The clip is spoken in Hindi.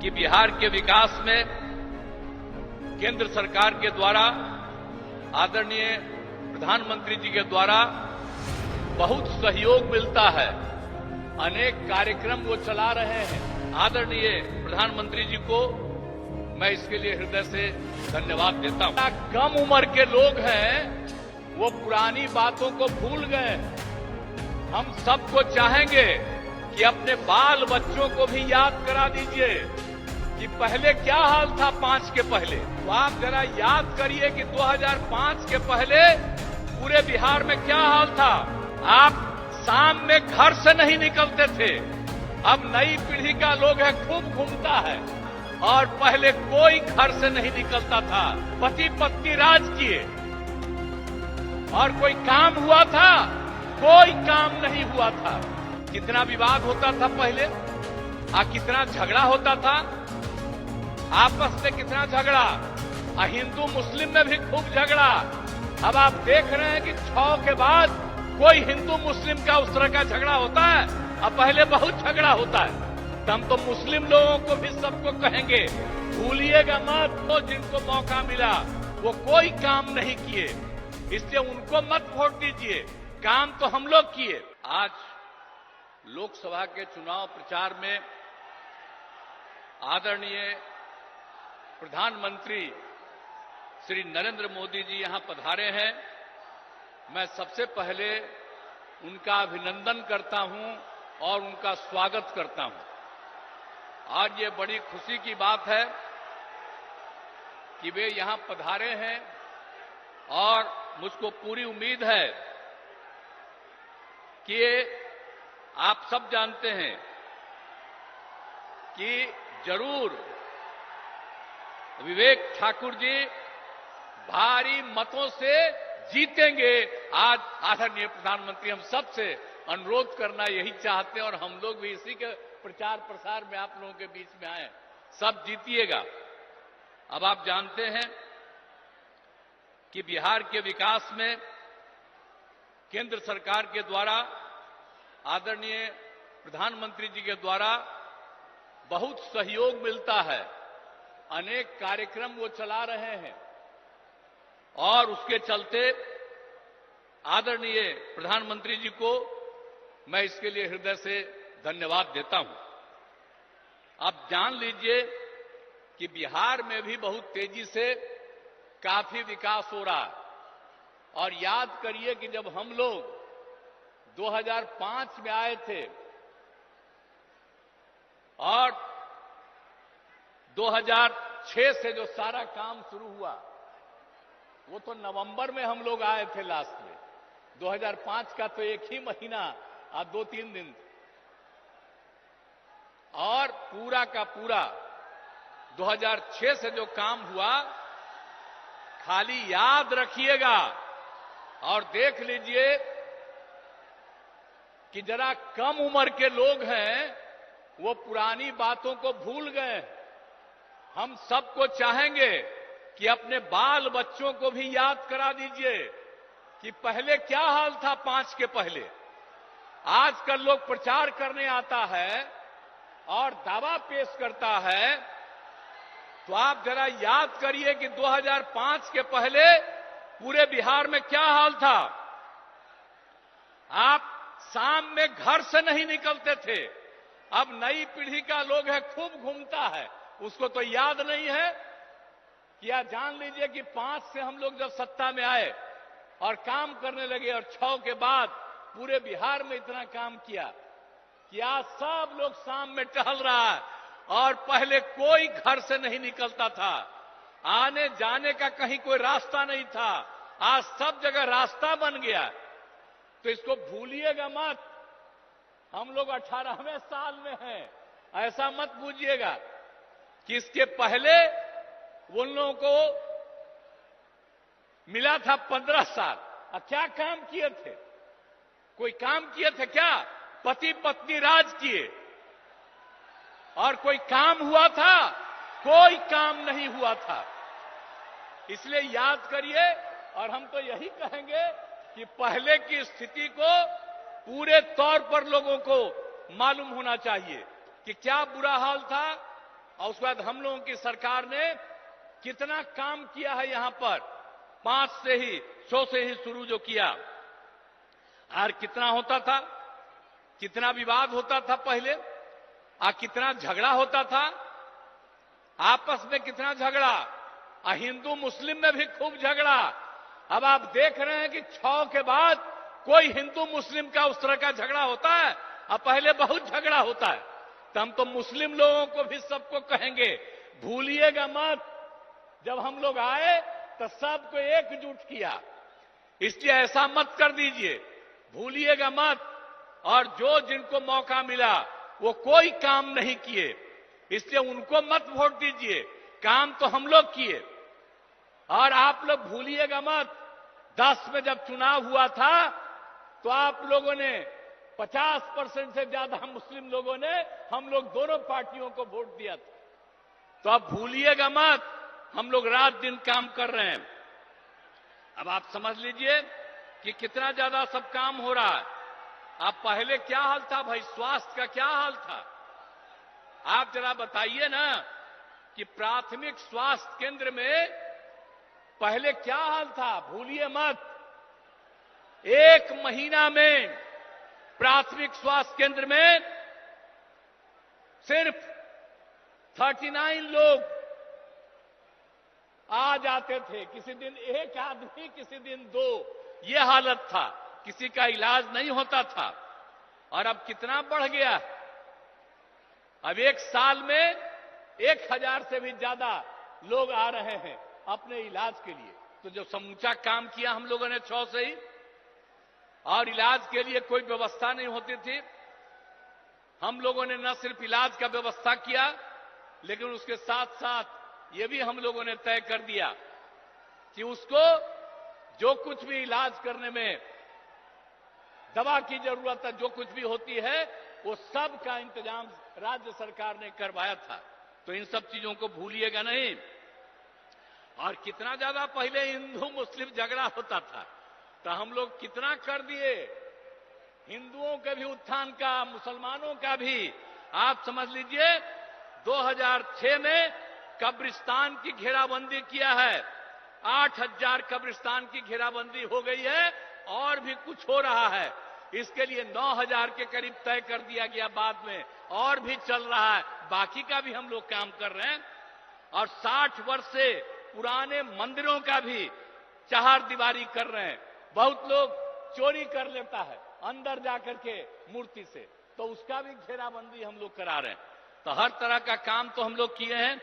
कि बिहार के विकास में केंद्र सरकार के द्वारा आदरणीय प्रधानमंत्री जी के द्वारा बहुत सहयोग मिलता है। अनेक कार्यक्रम वो चला रहे हैं। आदरणीय प्रधानमंत्री जी को मैं इसके लिए हृदय से धन्यवाद देता हूं। कम उम्र के लोग हैं, वो पुरानी बातों को भूल गए। हम सबको चाहेंगे कि अपने बाल बच्चों को भी याद करा दीजिए कि पहले क्या हाल था 5 के पहले। तो आप जरा याद करिए कि 2005 के पहले पूरे बिहार में क्या हाल था। आप शाम में घर से नहीं निकलते थे। अब नई पीढ़ी का लोग है, खूब घूमता है। और पहले कोई घर से नहीं निकलता था। पति पत्नी राज किए और कोई काम हुआ था, कोई काम नहीं हुआ था। कितना विवाद होता था पहले, कितना झगड़ा होता था आपस में, कितना झगड़ा, हिंदू मुस्लिम में भी खूब झगड़ा। अब आप देख रहे हैं कि 6 के बाद कोई हिंदू मुस्लिम का उस तरह का झगड़ा होता है। अब पहले बहुत झगड़ा होता है। तो हम तो मुस्लिम लोगों को भी सबको कहेंगे, भूलिएगा मत, तो जिनको मौका मिला वो कोई काम नहीं किए, इसलिए उनको मत वोट दीजिए। काम तो हम लोग किए। आज लोकसभा के चुनाव प्रचार में आदरणीय प्रधानमंत्री श्री नरेंद्र मोदी जी यहां पधारे हैं। मैं सबसे पहले उनका अभिनंदन करता हूं और उनका स्वागत करता हूं। आज ये बड़ी खुशी की बात है कि वे यहां पधारे हैं और मुझको पूरी उम्मीद है कि आप सब जानते हैं कि जरूर विवेक ठाकुर जी भारी मतों से जीतेंगे। आज आदरणीय प्रधानमंत्री हम सबसे अनुरोध करना यही चाहते हैं और हम लोग भी इसी के प्रचार प्रसार में आप लोगों के बीच में आए। सब जीतिएगा। अब आप जानते हैं कि बिहार के विकास में केंद्र सरकार के द्वारा आदरणीय प्रधानमंत्री जी के द्वारा बहुत सहयोग मिलता है। अनेक कार्यक्रम वो चला रहे हैं और उसके चलते आदरणीय प्रधानमंत्री जी को मैं इसके लिए हृदय से धन्यवाद देता हूं। आप जान लीजिए कि बिहार में भी बहुत तेजी से काफी विकास हो रहा है। और याद करिए कि जब हम लोग 2005 में आए थे और 2006 से जो सारा काम शुरू हुआ, वो तो नवंबर में हम लोग आए थे लास्ट में। 2005 का तो एक ही महीना और 2-3 दिन, और पूरा का पूरा 2006 से जो काम हुआ, खाली याद रखिएगा और देख लीजिए कि जरा कम उम्र के लोग हैं, वो पुरानी बातों को भूल गए। हम सबको चाहेंगे कि अपने बाल बच्चों को भी याद करा दीजिए कि पहले क्या हाल था 5 के पहले। आजकल लोग प्रचार करने आता है और दावा पेश करता है, तो आप जरा याद करिए कि 2005 के पहले पूरे बिहार में क्या हाल था। आप शाम में घर से नहीं निकलते थे। अब नई पीढ़ी का लोग है, खूब घूमता है। उसको तो याद नहीं है कि आप जान लीजिए कि 5 से हम लोग जब सत्ता में आए और काम करने लगे और 6 के बाद पूरे बिहार में इतना काम किया कि आज सब लोग शाम में टहल रहा है। और पहले कोई घर से नहीं निकलता था, आने जाने का कहीं कोई रास्ता नहीं था। आज सब जगह रास्ता बन गया। तो इसको भूलिएगा मत। हम लोग 18वें साल में हैं, ऐसा मत बूझिएगा कि इसके पहले उन लोगों को मिला था 15 साल। क्या काम किए थे? कोई काम किए थे क्या? पति पत्नी राज किए और कोई काम हुआ था? कोई काम नहीं हुआ था। इसलिए याद करिए। और हम तो यही कहेंगे कि पहले की स्थिति को पूरे तौर पर लोगों को मालूम होना चाहिए कि क्या बुरा हाल था और उसके बाद हम लोगों की सरकार ने कितना काम किया है यहां पर, 100 से ही शुरू जो किया। और कितना होता था, कितना विवाद होता था पहले, कितना झगड़ा होता था आपस में, कितना झगड़ा, हिंदू मुस्लिम में भी खूब झगड़ा। अब आप देख रहे हैं कि 6 के बाद कोई हिंदू मुस्लिम का उस तरह का झगड़ा होता है, अब पहले बहुत झगड़ा होता है। तो हम तो मुस्लिम लोगों को भी सबको कहेंगे, भूलिएगा मत, जब हम लोग आए तो सबको एकजुट किया, इसलिए ऐसा मत कर दीजिए, भूलिएगा मत। और जो जिनको मौका मिला वो कोई काम नहीं किए, इसलिए उनको मत वोट दीजिए, काम तो हम लोग किए। और आप लोग भूलिएगा मत, 10 में जब चुनाव हुआ था तो आप लोगों ने 50% से ज्यादा मुस्लिम लोगों ने हम लोग दोनों पार्टियों को वोट दिया था। तो आप भूलिएगा मत, हम लोग रात दिन काम कर रहे हैं। अब आप समझ लीजिए कि कितना ज्यादा सब काम हो रहा है। अब पहले क्या हाल था भाई, स्वास्थ्य का क्या हाल था, आप जरा बताइए ना कि प्राथमिक स्वास्थ्य केंद्र में पहले क्या हाल था, भूलिए मत। 1 महीना में प्राथमिक स्वास्थ्य केंद्र में सिर्फ 39 लोग आ जाते थे, किसी दिन 1 आदमी, किसी दिन 2, ये हालत था, किसी का इलाज नहीं होता था। और अब कितना बढ़ गया, अब 1 साल में 1000 से भी ज्यादा लोग आ रहे हैं अपने इलाज के लिए। तो जो समूचा काम किया हम लोगों ने 6 से ही, और इलाज के लिए कोई व्यवस्था नहीं होती थी, हम लोगों ने न सिर्फ इलाज का व्यवस्था किया, लेकिन उसके साथ साथ ये भी हम लोगों ने तय कर दिया कि उसको जो कुछ भी इलाज करने में दवा की जरूरत है, जो कुछ भी होती है, वो सब का इंतजाम राज्य सरकार ने करवाया था। तो इन सब चीजों को भूलिएगा नहीं। और कितना ज्यादा पहले हिंदू मुस्लिम झगड़ा होता था, तो हम लोग कितना कर दिए, हिंदुओं के भी उत्थान का, मुसलमानों का भी। आप समझ लीजिए 2006 में कब्रिस्तान की घेराबंदी किया है, 8000 कब्रिस्तान की घेराबंदी हो गई है, और भी कुछ हो रहा है। इसके लिए 9000 के करीब तय कर दिया गया बाद में, और भी चल रहा है, बाकी का भी हम लोग काम कर रहे हैं। और 60 वर्ष से पुराने मंदिरों का भी चार दीवारी कर रहे हैं। बहुत लोग चोरी कर लेता है अंदर जाकर के मूर्ति से, तो उसका भी घेराबंदी हम लोग करा रहे हैं। तो हर तरह का काम तो हम लोग किए हैं।